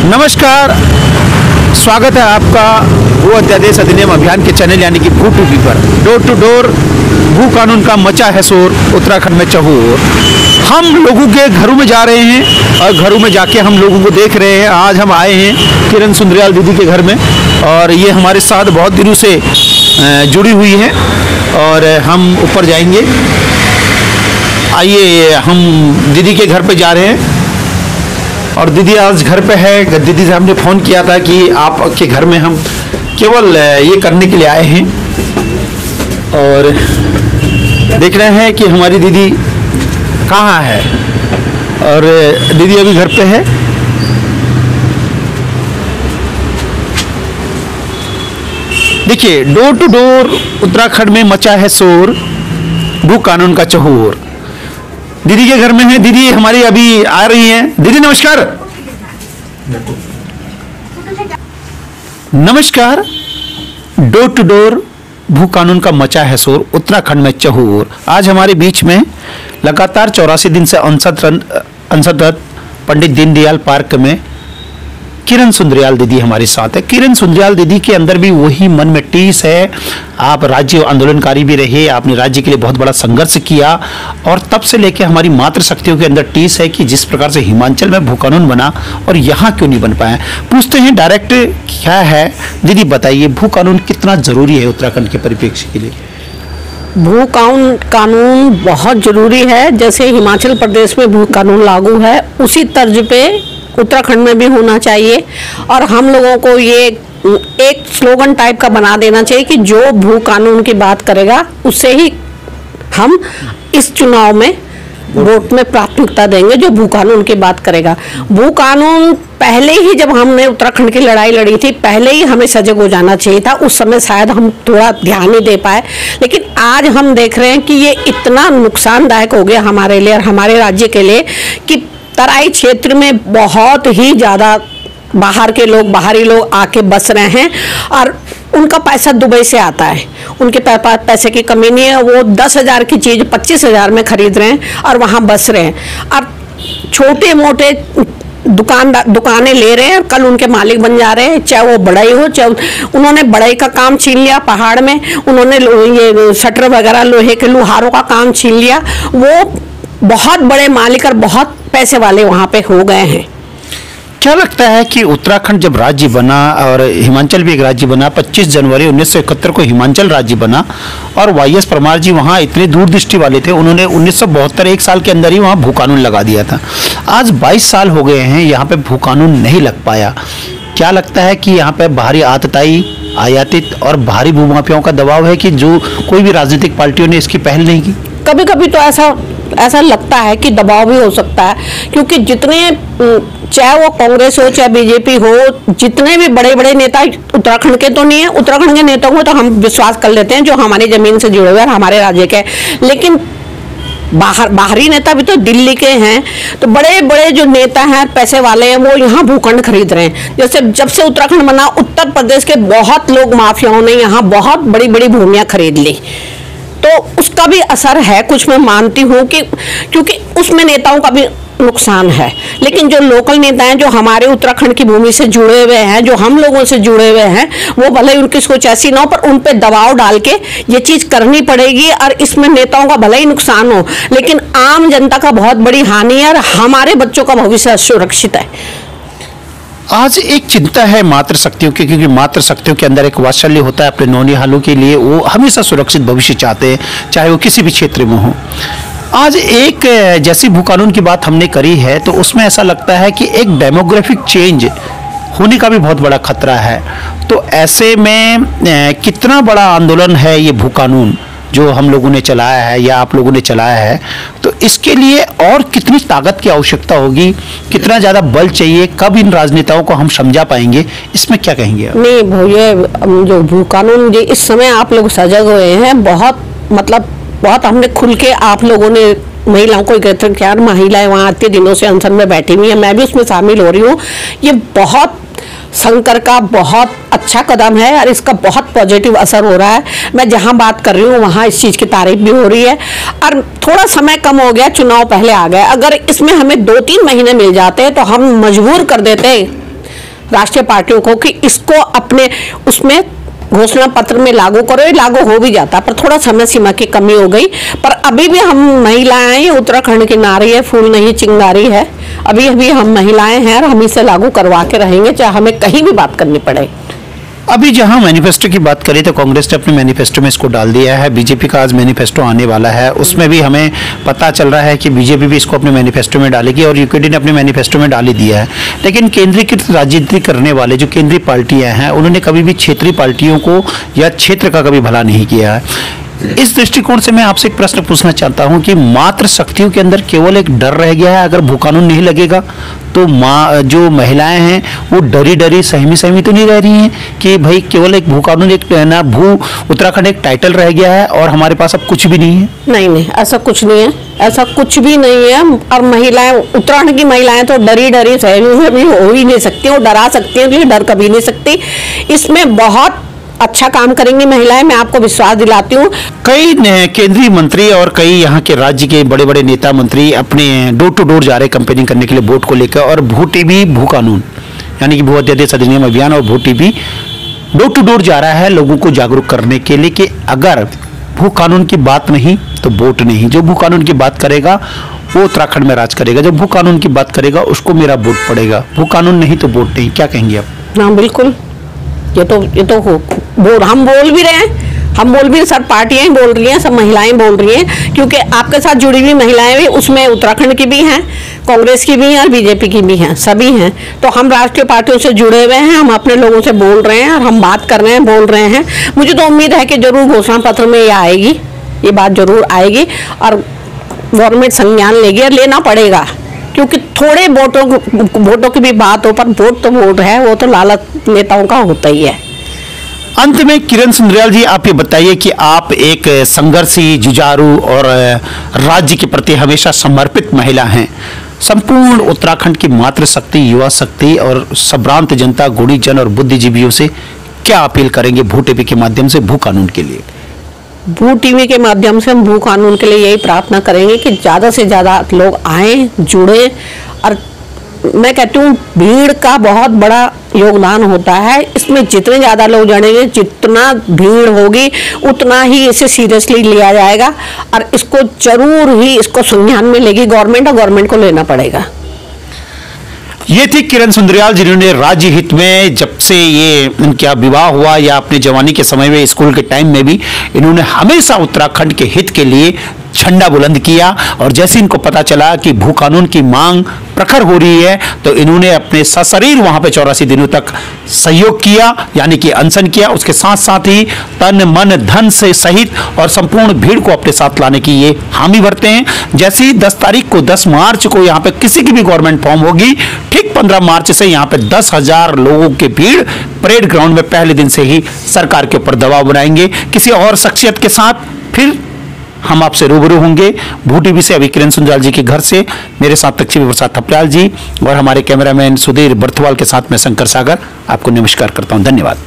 नमस्कार, स्वागत है आपका भू अध्यादेश अधिनियम अभियान के चैनल यानी कि भू टीवी पर। डोर टू डोर भू कानून का मचा है शोर, उत्तराखंड में चहुओर। हम लोगों के घरों में जा रहे हैं और घरों में जाके हम लोगों को देख रहे हैं। आज हम आए हैं किरण सुंदरियाल दीदी के घर में और ये हमारे साथ बहुत दिनों से जुड़ी हुई है और हम ऊपर जाएंगे। आइए, हम दीदी के घर पे जा रहे हैं और दीदी आज घर पे है। दीदी से हमने फ़ोन किया था कि आपके घर में हम केवल ये करने के लिए आए हैं और देख रहे हैं कि हमारी दीदी कहाँ है। और दीदी अभी घर पे है। देखिए, डोर टू डोर उत्तराखंड में मचा है शोर, भू कानून का चहुओर। दीदी के घर में है। दीदी हमारी अभी आ रही हैं। दीदी नमस्कार। नमस्कार। डोर टू डोर भू कानून का मचा है शोर, उत्तराखंड में चहुओर। आज हमारे बीच में लगातार 84 दिन से अनशनरत पंडित दीनदयाल पार्क में किरण सुंदरियाल दीदी हमारे साथ है। किरण सुंदरियाल दीदी के अंदर भी वही मन में टीस है। आप राज्य आंदोलनकारी भी रहे, आपने राज्य के लिए बहुत बड़ा संघर्ष किया और तब से लेकर हमारी मातृशक्तियों के अंदर टीस है कि जिस प्रकार से हिमाचल में भू कानून बना और यहाँ क्यों नहीं बन पाया। पूछते हैं डायरेक्ट, क्या है दीदी बताइए, भू कानून कितना जरूरी है उत्तराखंड के परिप्रेक्ष्य के लिए? भू कानून बहुत जरूरी है। जैसे हिमाचल प्रदेश में भू कानून लागू है, उसी तर्ज पे उत्तराखंड में भी होना चाहिए। और हम लोगों को ये एक स्लोगन टाइप का बना देना चाहिए कि जो भू कानून की बात करेगा उससे ही हम इस चुनाव में वोट में प्राथमिकता देंगे, जो भू कानून की बात करेगा। भू कानून पहले ही, जब हमने उत्तराखंड की लड़ाई लड़ी थी, पहले ही हमें सजग हो जाना चाहिए था। उस समय शायद हम थोड़ा ध्यान नहीं दे पाए, लेकिन आज हम देख रहे हैं कि ये इतना नुकसानदायक हो गया हमारे लिए और हमारे राज्य के लिए कि तराई क्षेत्र में बहुत ही ज़्यादा बाहरी लोग आके बस रहे हैं और उनका पैसा दुबई से आता है। उनके पास पैसे की कमी नहीं है। वो 10,000 की चीज़ 25,000 में खरीद रहे हैं और वहाँ बस रहे हैं और छोटे मोटे दुकानें ले रहे हैं। कल उनके मालिक बन जा रहे हैं, चाहे वो बढ़ई हो, चाहे उन्होंने बढ़ई का काम छीन लिया। पहाड़ में उन्होंने ये शटर वगैरह लोहे के लुहारों का काम छीन लिया। वो बहुत बड़े मालिक और बहुत पैसे वाले वहाँ पे हो गए हैं। क्या लगता है कि उत्तराखंड जब राज्य बना और हिमाचल भी एक राज्य बना, 25 जनवरी 1971 को हिमाचल राज्य बना और वाईएस परमार जी वहाँ इतने दूरदृष्टि वाले थे, उन्होंने 1972 एक साल के अंदर ही वहाँ भू कानून लगा दिया था। आज 22 साल हो गए हैं, यहाँ पे भू कानून नहीं लग पाया। क्या लगता है कि यहाँ पे बाहरी आतताई, आयातित और भारी भूमाफियाओं का दबाव है कि जो कोई भी राजनीतिक पार्टियों ने इसकी पहल नहीं की? कभी कभी तो ऐसा लगता है कि दबाव भी हो सकता है, क्योंकि जितने, चाहे वो कांग्रेस हो चाहे बीजेपी हो, जितने भी बड़े बड़े नेता उत्तराखंड के तो नहीं है। उत्तराखंड के नेताओं को तो हम विश्वास कर लेते हैं जो हमारी जमीन से जुड़े हुए हैं, हमारे राज्य के। लेकिन बाहरी नेता भी तो दिल्ली के हैं। तो बड़े बड़े जो नेता हैं, पैसे वाले हैं, वो यहाँ भूखंड खरीद रहे हैं। जैसे जब से उत्तराखंड बना, उत्तर प्रदेश के बहुत लोग माफियाओं ने यहाँ बहुत बड़ी बड़ी भूमियाँ खरीद ली। तो उसका भी असर है कुछ, मैं मानती हूँ कि क्योंकि उसमें नेताओं का भी नुकसान है। लेकिन जो लोकल नेता हैं, जो हमारे उत्तराखंड की भूमि से जुड़े हुए हैं, जो हम लोगों से जुड़े हुए हैं, वो भले ही उनकी सोच ऐसी ना हो, पर उन पे दबाव डाल के ये चीज़ करनी पड़ेगी। और इसमें नेताओं का भले ही नुकसान हो, लेकिन आम जनता का बहुत बड़ी हानि है और हमारे बच्चों का भविष्य सुरक्षित है। आज एक चिंता है मातृशक्तियों की, क्योंकि मातृशक्तियों के अंदर एक वात्सल्य होता है अपने नौनिहालों के लिए। वो हमेशा सुरक्षित भविष्य चाहते हैं, चाहे वो किसी भी क्षेत्र में हो। आज एक जैसी भू कानून की बात हमने करी है, तो उसमें ऐसा लगता है कि एक डेमोग्राफिक चेंज होने का भी बहुत बड़ा खतरा है। तो ऐसे में कितना बड़ा आंदोलन है ये भू कानून जो हम लोगों ने चलाया है या आप लोगों ने चलाया है, तो इसके लिए और कितनी ताकत की आवश्यकता होगी, कितना ज़्यादा बल चाहिए, कब इन राजनेताओं को हम समझा पाएंगे, इसमें क्या कहेंगे आप? नहीं भैया, जो भू कानून जी इस समय आप लोग सजग हुए हैं, बहुत हमने खुल के, आप लोगों ने महिलाओं को कहते हैं कि यार महिलाएं वहाँ इतने दिनों से अनशन में बैठी हुई हैं, मैं भी उसमें शामिल हो रही हूँ। ये बहुत शंकर का बहुत अच्छा कदम है और इसका बहुत पॉजिटिव असर हो रहा है। मैं जहां बात कर रही हूँ वहां इस चीज़ की तारीफ भी हो रही है। और थोड़ा समय कम हो गया, चुनाव पहले आ गए, अगर इसमें हमें 2-3 महीने मिल जाते तो हम मजबूर कर देते राष्ट्रीय पार्टियों को कि इसको अपने उसमें घोषणा पत्र में लागू करो। ये लागू हो भी जाता, पर थोड़ा समय सीमा की कमी हो गई। पर अभी भी हम महिलाएं, उत्तराखंड की नारी है, फूल नहीं चिंगारी है, अभी अभी हम महिलाएं हैं और हम इसे लागू करवा के रहेंगे, चाहे हमें कहीं भी बात करनी पड़े। अभी जहां मैनिफेस्टो की बात करें तो कांग्रेस ने अपने मैनिफेस्टो में इसको डाल दिया है। बीजेपी का आज मैनिफेस्टो आने वाला है, उसमें भी हमें पता चल रहा है कि बीजेपी भी इसको अपने मैनिफेस्टो में डालेगी और यूकेडी ने अपने मैनिफेस्टो में डाल ही दिया है। लेकिन केंद्रीकृत राजनीति करने वाले जो केंद्रीय पार्टियां हैं, उन्होंने कभी भी क्षेत्रीय पार्टियों को या क्षेत्र का कभी भला नहीं किया है। इस दृष्टिकोण से मैं आपसे एक प्रश्न पूछना चाहता हूं कि मातृ शक्तियों के अंदर केवल एक डर रह गया है, अगर भू कानून नहीं लगेगा तो जो महिलाएं हैं वो डरी डरी सहमी तो नहीं रह रही हैं कि भाई केवल एक भू कानून, एक ना भू उत्तराखंड एक टाइटल रह गया है और हमारे पास अब कुछ भी नहीं है? नहीं, ऐसा कुछ नहीं है, ऐसा कुछ भी नहीं है। और महिलाएं, उत्तराखंड की महिलाएं तो डरी डरी सहमी हो ही नहीं सकती, वो डरा सकती हैं, डर कभी नहीं सकती। इसमें बहुत अच्छा काम करेंगी महिलाएं, मैं आपको विश्वास दिलाती हूँ। कई केंद्रीय मंत्री और कई यहाँ के राज्य के बड़े बड़े नेता मंत्री अपने डोर टू डोर जा रहे कैंपेनिंग करने के लिए वोट को लेकर, और भू टीवी भू कानून यानी कि भू अध्यादेश अधिनियम अभियान और भू टीवी डोर टू डोर जा रहा है लोगों को जागरूक करने के लिए कि अगर भू कानून की बात नहीं तो वोट नहीं। जो भू कानून की बात करेगा वो उत्तराखंड में राज करेगा, जो भू कानून की बात करेगा उसको मेरा वोट पड़ेगा। भू कानून नहीं तो वोट नहीं। क्या कहेंगे आप? हाँ बिल्कुल, ये तो हम बोल भी रहे हैं, हम बोल भी, सब पार्टियां ही बोल रही हैं, सब महिलाएं बोल रही हैं, क्योंकि आपके साथ जुड़ी हुई महिलाएं भी उसमें उत्तराखंड की भी हैं, कांग्रेस की भी हैं और बीजेपी की भी हैं, सभी हैं। तो हम राष्ट्रीय पार्टियों से जुड़े हुए हैं, हम अपने लोगों से बोल रहे हैं और हम बात कर रहे हैं, बोल रहे हैं। मुझे तो उम्मीद है कि जरूर घोषणा पत्र में ये आएगी, ये बात जरूर आएगी और गवर्नमेंट संज्ञान लेगी और लेना पड़ेगा, क्योंकि थोड़े वोटों की भी बात हो, पर वोट तो वोट है, वो तो लालच नेताओं का होता ही है। अंत में किरण सुंदरियाल जी, आप ये बताइए कि आप एक संघर्षी, जुझारू और राज्य के प्रति हमेशा समर्पित महिला हैं। संपूर्ण उत्तराखंड की मातृ शक्ति, युवा शक्ति और संभ्रांत जनता, गुणीजन और बुद्धिजीवियों से क्या अपील करेंगे भू टीवी के माध्यम से भू कानून के लिए? भू टीवी के माध्यम से हम भू कानून के लिए यही प्रार्थना करेंगे कि ज़्यादा से ज़्यादा लोग आए, जुड़े। और मैं कहती हूँ भीड़ का बहुत बड़ा योगदान होता है इसमें। जितने ज़्यादा लोग जुड़ेंगे, जितना भीड़ होगी, उतना ही इसे सीरियसली लिया जाएगा और इसको जरूर ही इसको संज्ञान में लेगी गवर्नमेंट, और गवर्नमेंट को लेना पड़ेगा। ये थी किरण सुंदरियाल, जिन्होंने राज्य हित में, जब से ये इनका विवाह हुआ या अपने जवानी के समय में, स्कूल के टाइम में भी, इन्होंने हमेशा उत्तराखंड के हित के लिए झंडा बुलंद किया। और जैसे इनको पता चला कि भू कानून की मांग प्रखर हो रही है तो इन्होंने अपने सशरीर वहां पे 84 दिनों तक सहयोग किया, यानी कि अनशन किया। उसके साथ साथ ही तन मन धन से सहित और संपूर्ण भीड़ को अपने साथ लाने की ये हामी भरते हैं। जैसे ही 10 तारीख को, 10 मार्च को यहाँ पे किसी की भी गवर्नमेंट फॉर्म होगी, ठीक 15 मार्च से यहाँ पे 10,000 लोगों की भीड़ परेड ग्राउंड में पहले दिन से ही सरकार के ऊपर दबाव बनाएंगे। किसी और शख्सियत के साथ फिर हम आपसे रूबरू होंगे। भू टीवी से अभी किरण सुंदरियाल जी के घर से मेरे साथ लक्ष्मी प्रसाद थपलियाल जी और हमारे कैमरामैन सुधीर बर्थवाल के साथ मैं शंकर सागर आपको नमस्कार करता हूं। धन्यवाद।